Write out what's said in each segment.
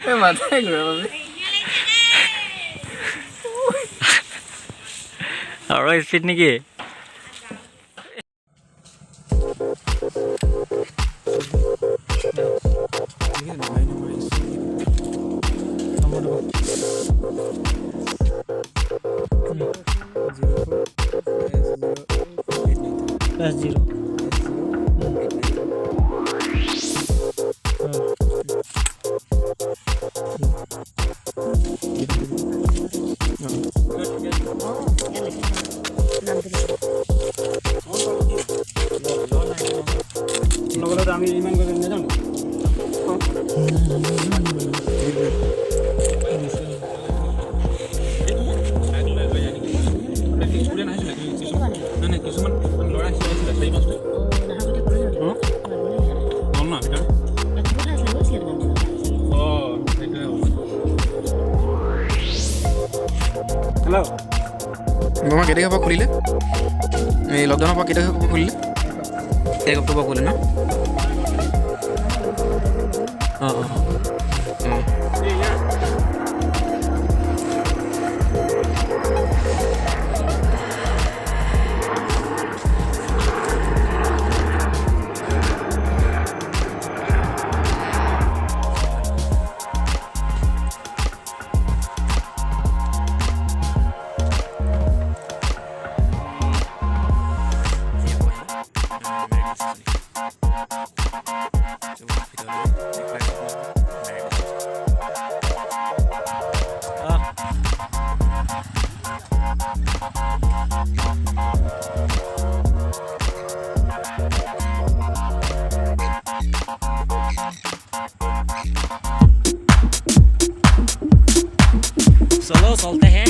মাথাই ঘূৰাব আৰু স্পীড নেকি আমি ইমান কৰে নাজানো হেল্ল' মামা কেতিয়া পৰা খুলিলে এই লকডাউনৰ পৰা কেতিয়া খুলিলে 1 অক্টোবৰ খুলিলে ন चलो चलते हैं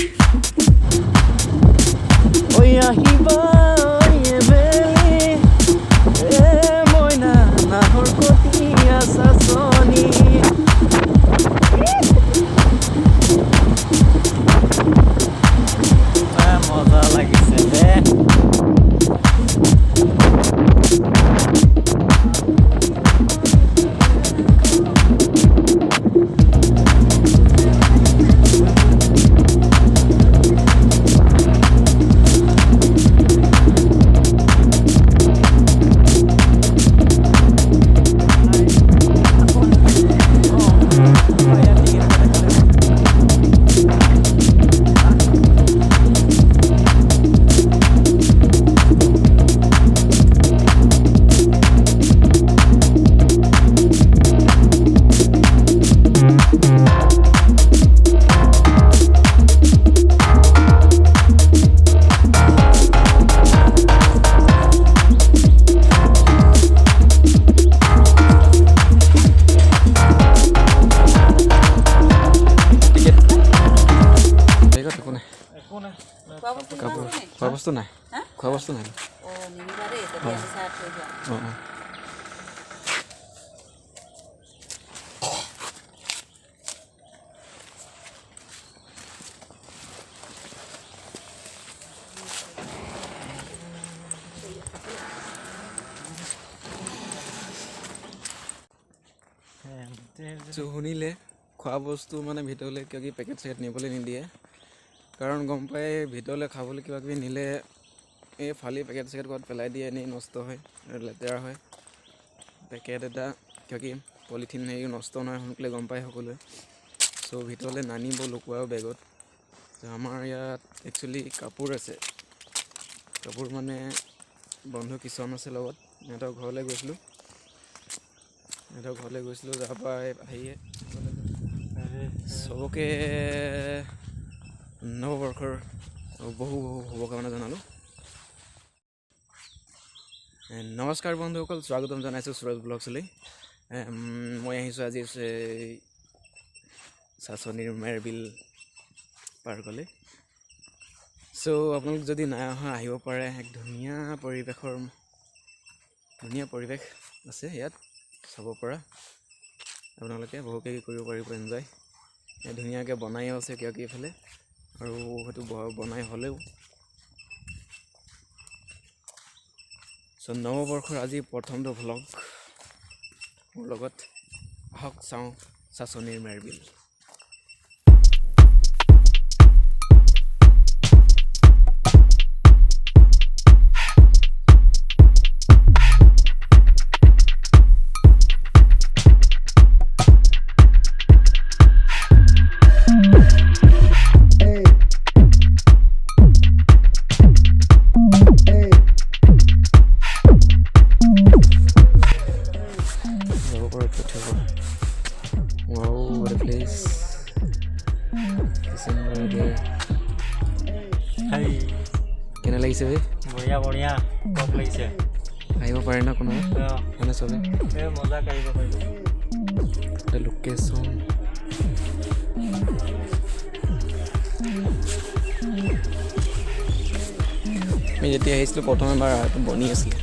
मजा লাগিছে দে খোৱা বস্তু নাই খোৱা বস্তু নাই শুনিলে খোৱা বস্তু মানে ভিতৰলৈ কিবা কিবি পেকেট চেকেট নিবলৈ নিদিয়ে কাৰণ গম পাই ভিতৰলৈ খাবলৈ কিবা কিবি নিলে এই ফালি পেকেট চেকেট ক'ত পেলাই দিয়ে এনেই নষ্ট হয় আৰু লেতেৰা হয় পেকেট এটা কিবা কি পলিথিন হেৰি নষ্ট নহয় সোনকালে গম পায় সকলোৱে চ' ভিতৰলৈ নানিব লুকুৱাও বেগত আমাৰ ইয়াত একচুৱেলি কাপোৰ আছে কাপোৰ মানে বন্ধু কিছুমান আছে লগত সিহঁতৰ ঘৰলৈ গৈছিলোঁ তাৰ পৰা আহিয়ে চবকে নৱবৰ্ষৰ বহু শুভকামনা জনালোঁ নমস্কাৰ বন্ধুসকল স্বাগতম জনাইছোঁ সুৰজ ব্লগছলৈ মই আহিছোঁ আজি সাসনিৰ মেৰবিল পাৰ্কলৈ চ' আপোনালোক যদি নাই অহা আহিব পাৰে এক ধুনীয়া পৰিৱেশ আছে ইয়াত চাব পৰা আপোনালোকে বহুকে কৰিব পাৰিব এনজয় ধুনীয়াকৈ বনাইও আছে কিবা কিবি এইফালে আৰু সেইটো বনাই হ'লেও চ' নৱবৰ্ষৰ আজি প্ৰথমটো ভ্লগ মোৰ লগত আহক চাওঁ Sasonir Merbil. Wow, what a place. Hey, কেনে লাগিছে বে বঢ়িয়া বঢ়িয়া টপ লাগিছে আহিব পাৰে না কোনোবা মানে চবে মজা কাঢ়িব পাৰিব এটা লোকেশ্যন আমি যেতিয়া আহিছিলোঁ প্ৰথম এবাৰ বনি আছিলে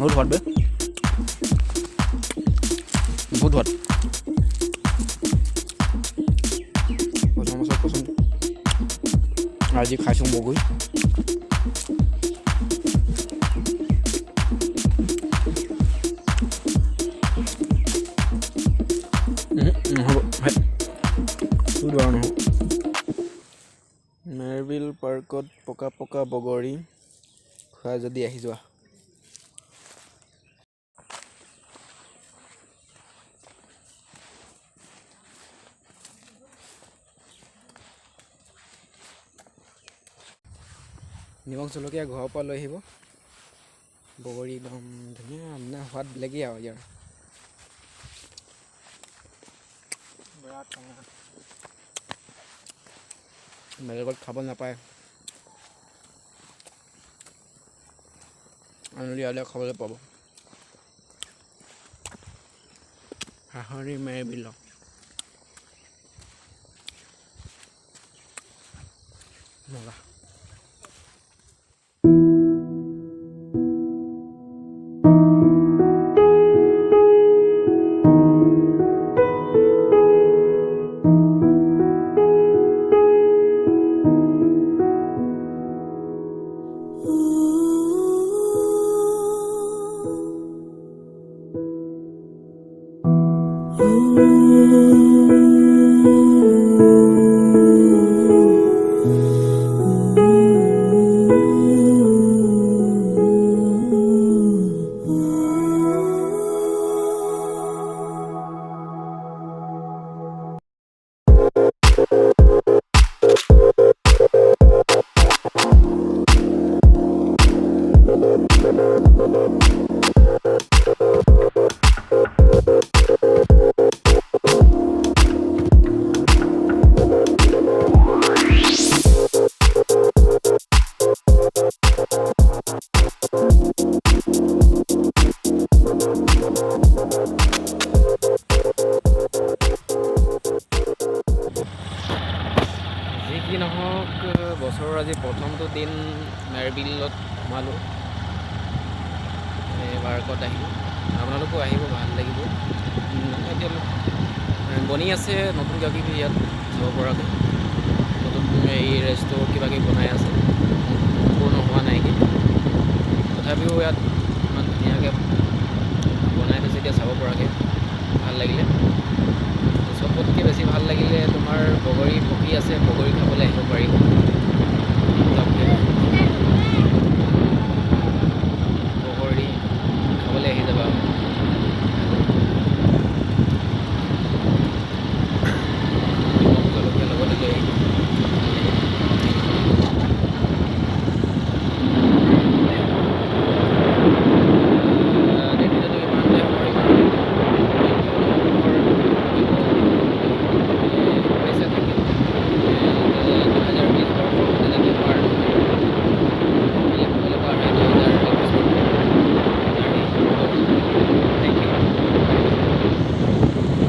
বহুত সোৱাদ বে বহুত সোৱাদ আজি খাইছোঁ বগৰী নহ'ব নহ'ব মেৰবিল পাৰ্কত পকা পকা বগৰী খোৱা যদি আহি যোৱা নিমখ জলকীয়া ঘৰৰ পৰা লৈ আহিব বগৰী একদম ধুনীয়া মানে সোৱাদ বেলেগেই আৰু ইয়াৰ বেলেগত খাব নাপায় আনিলে ইয়াতে খাবলৈ পাব হাঁহৰি মেৰবিলত মজা যি নহওক বছৰৰ আজি প্ৰথমটো দিন মেৰবিলত সোমালোঁ পাৰ্কত আহিলোঁ আপোনালোকো আহিব ভাল লাগিব এতিয়া বনি আছে নতুন কিবা কিবি ইয়াত যাব পৰাকৈ নতুন এই ৰেষ্টুৰেণ্ট কিবা কিবি বনাই আছে সম্পূৰ্ণ হোৱা নাইকি তথাপিও ইয়াত ইমান ধুনীয়াকৈ বনাই থৈছে এতিয়া চাব পৰাকৈ ভাল লাগিলে চবতকৈ বেছি ভাল লাগিলে তোমাৰ বগৰী পকি আছে বগৰী খাবলৈ আহিব পাৰিব বগৰী খাবলৈ আহি যাবা জলকীয়া লগতে লৈ আহিব